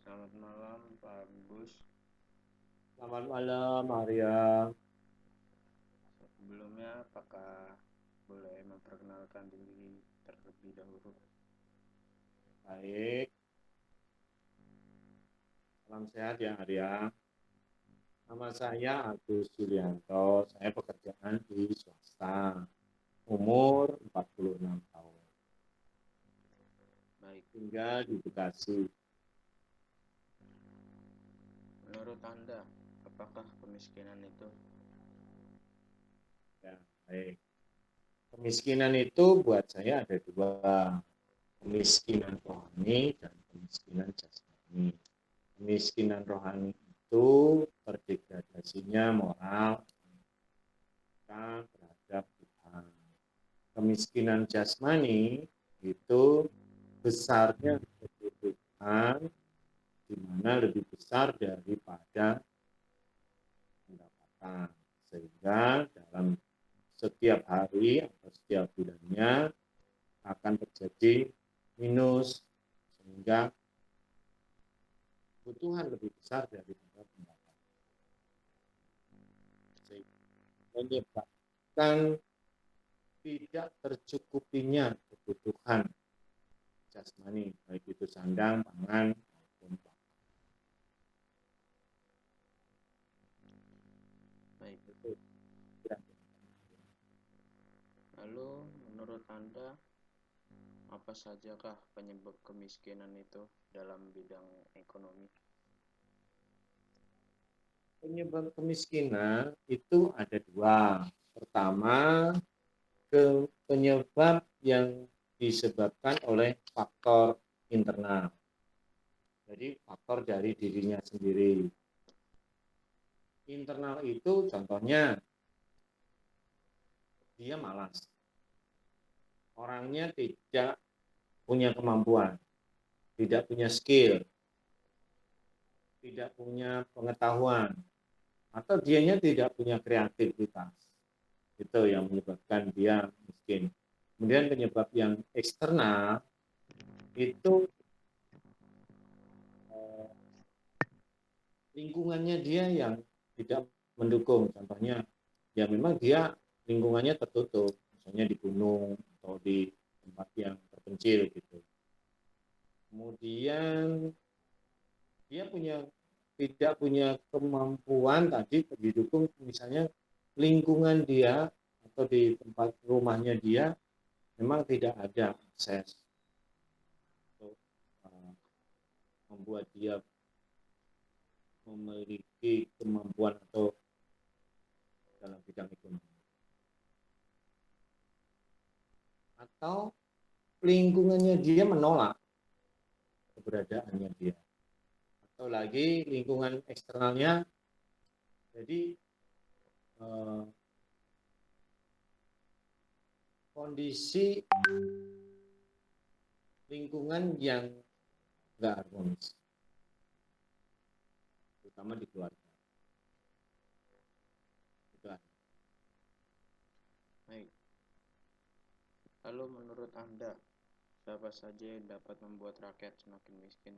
Selamat malam Pak Agus. Selamat malam, Arya. Sebelumnya apakah boleh memperkenalkan diri terlebih dahulu? Baik, salam sehat ya, Arya. Nama saya Agus Yulianto. Saya pekerjaan di swasta. Umur 46 tahun. Baik, Tinggal di Bekasi. menurut Anda, apakah kemiskinan itu? Ya, baik. Kemiskinan itu buat saya ada dua. Kemiskinan rohani dan kemiskinan jasmani. Kemiskinan rohani itu terdegradasinya moral kita terhadap Tuhan. Kemiskinan jasmani itu besarnya kebutuhan di mana lebih besar daripada pendapatan. Sehingga dalam setiap hari atau setiap bulannya akan terjadi minus sehingga kebutuhan lebih besar daripada pendapatan. Sehingga menyebabkan tidak tercukupinya kebutuhan jasmani, baik itu sandang, pangan, maupun pakan. Baik, Itu kira-kira. lalu menurut Anda, apa sajakah penyebab kemiskinan itu dalam bidang ekonomi? Penyebab kemiskinan itu ada dua. Pertama, penyebab yang disebabkan oleh faktor internal. Jadi faktor dari dirinya sendiri. Internal itu contohnya dia malas. Orangnya tidak punya kemampuan, tidak punya skill, tidak punya pengetahuan, atau dianya tidak punya kreativitas. Itu yang menyebabkan dia miskin. Kemudian penyebab yang eksternal itu lingkungannya dia yang tidak mendukung. Contohnya, ya memang dia lingkungannya tertutup, misalnya di gunung atau di tempat yang terpencil gitu. Kemudian dia tidak punya kemampuan tadi didukung misalnya lingkungan dia atau di tempat rumahnya dia memang tidak ada akses untuk membuat dia memiliki kemampuan atau dalam bidang ekonomi atau lingkungannya dia menolak keberadaannya dia atau lagi lingkungan eksternalnya jadi eh, kondisi lingkungan yang nggak harmonis terutama di keluarga itu. Baik, lalu menurut Anda, siapa saja yang dapat membuat rakyat semakin miskin?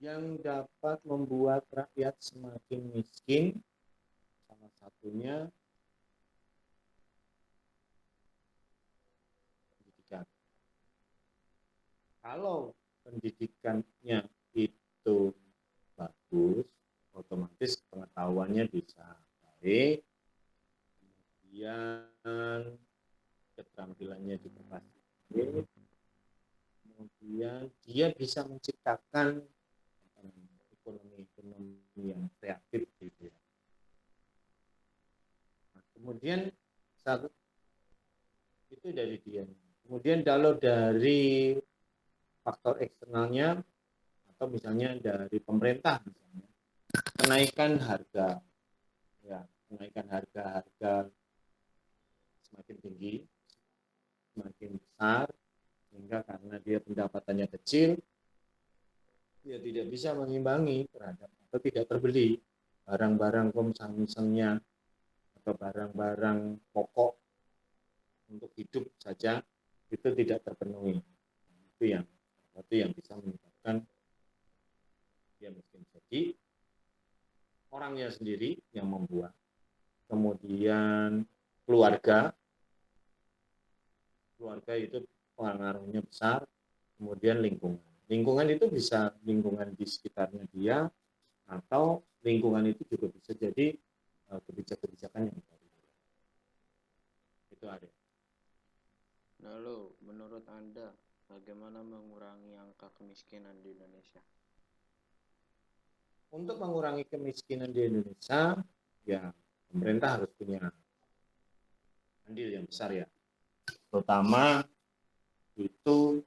Yang dapat membuat rakyat semakin miskin salah satunya pendidikan. Kalau pendidikannya itu bagus, otomatis pengetahuannya bisa baik, kemudian keterampilannya juga pasti baik, kemudian dia bisa menciptakan ekonomi-ekonomi yang kreatif gitu ya. Nah, kemudian satu itu dari dia. Kemudian kalau dari faktor eksternalnya atau misalnya dari pemerintah misalnya kenaikan harga ya kenaikan harga semakin tinggi semakin besar sehingga karena dia pendapatannya kecil dia tidak bisa mengimbangi terhadap atau tidak terbeli barang-barang konsumsinya atau barang-barang pokok untuk hidup saja itu tidak terpenuhi itu yang itu yang bisa menyebabkan dia miskin. Jadi orangnya sendiri yang membuat, kemudian keluarga itu pengaruhnya besar, kemudian lingkungan itu bisa lingkungan di sekitarnya dia, atau lingkungan itu juga bisa jadi kebijakan-kebijakan yang baru. Itu ada. Lalu, menurut Anda, bagaimana mengurangi angka kemiskinan di Indonesia? Untuk mengurangi kemiskinan di Indonesia, ya pemerintah harus punya andil yang besar ya, terutama itu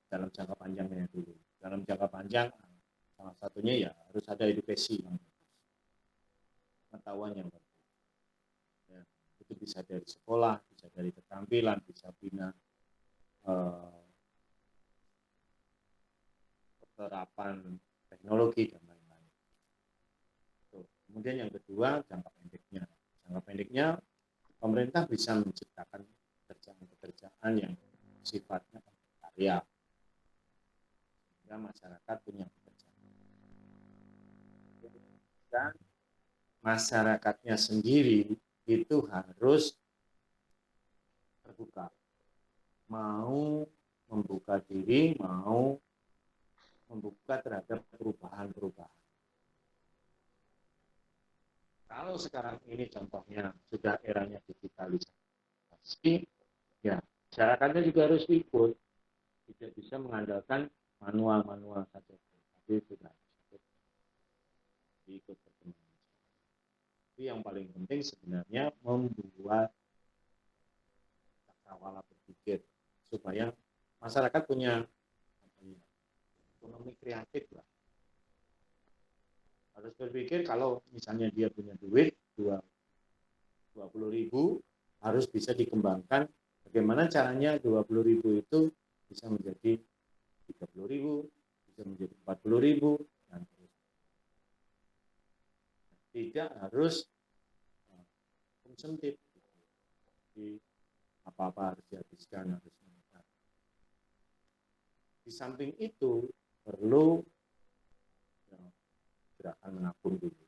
dalam jangka panjangnya dulu. Dalam jangka panjang, salah satunya ya harus ada edukasi yang bagus, pengetahuan yang bagus. Ya, itu bisa dari sekolah, bisa dari keterampilan, bisa bina penerapan teknologi dan lain-lain. Kemudian yang kedua, jangka pendeknya. Jangka pendeknya, pemerintah bisa menciptakan pekerjaan-pekerjaan yang sifatnya karya, sehingga masyarakat punya pekerjaan. Dan masyarakatnya sendiri itu harus terbuka, mau membuka diri, mau membuka terhadap perubahan-perubahan. Kalau sekarang ini contohnya sudah eranya digitalisasi, ya masyarakatnya juga harus ikut, tidak bisa mengandalkan manual-manual saja, tapi sudah ikut perkembangan. Tapi yang paling penting sebenarnya membuat cakrawala berpikir supaya masyarakat punya ekonomi kreatif lah. Harus berpikir kalau misalnya dia punya duit 20.000, harus bisa dikembangkan bagaimana caranya 20.000 itu bisa menjadi 30.000, bisa menjadi 40.000, dan terus. Tidak harus konsumtif. Jadi apa-apa harus dihabiskan, harus meningkat. Di samping itu perlu gerakan menabung dulu.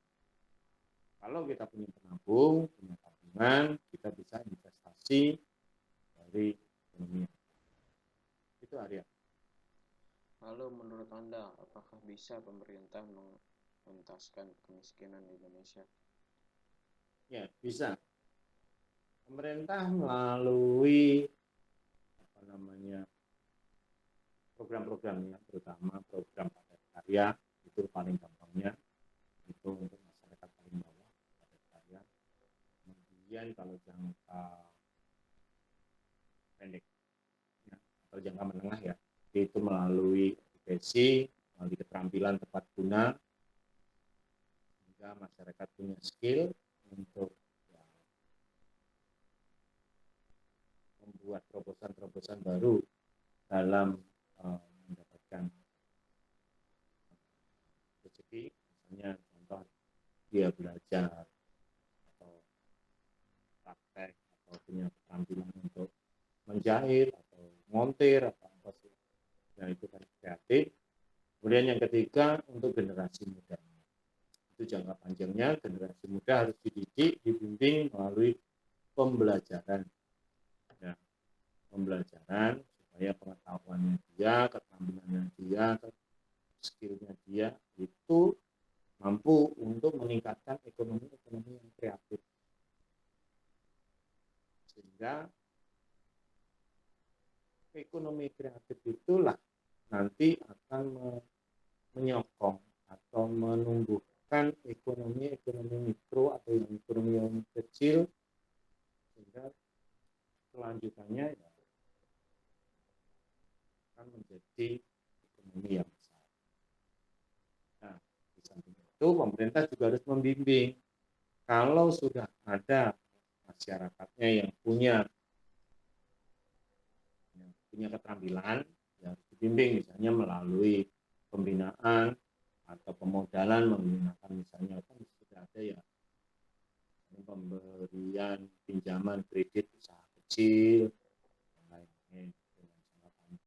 Kalau kita punya penabung, punya tabungan, kita bisa investasi dari ekonomi. Itu Arya. Lalu menurut Anda, apakah bisa pemerintah mengentaskan kemiskinan di Indonesia? Ya, bisa. Pemerintah melalui program-programnya, terutama program padat karya, itu paling gampangnya, itu untuk masyarakat paling bawah, padat karya. Kemudian kalau jangka pendek ya, atau jangka menengah ya, itu melalui edukasi, melalui keterampilan tepat guna, sehingga masyarakat punya skill untuk ya, membuat terobosan-terobosan baru dalam mendapatkan rezeki. Misalnya contoh dia belajar atau praktek atau punya keterampilan untuk menjahit atau montir atau apa sih, nah itu kan kreatif. Kemudian yang ketiga, untuk generasi muda, itu jangka panjangnya generasi muda harus dididik, dibimbing melalui pembelajaran ya, pembelajaran supaya pengetahuannya dia, keterampilannya dia, skillnya dia itu mampu untuk meningkatkan ekonomi yang kreatif, sehingga ekonomi kreatif itulah nanti akan menyokong atau menumbuhkan ekonomi mikro atau ekonomi kecil, sehingga kelanjutannya ya akan menjadi ekonomi yang besar. Nah, di samping itu pemerintah juga harus membimbing. Kalau sudah ada masyarakatnya yang punya keterampilan, ya harus dibimbing, misalnya melalui pembinaan atau pemodalan menggunakan misalnya kan sudah ada ya pemberian pinjaman kredit usaha kecil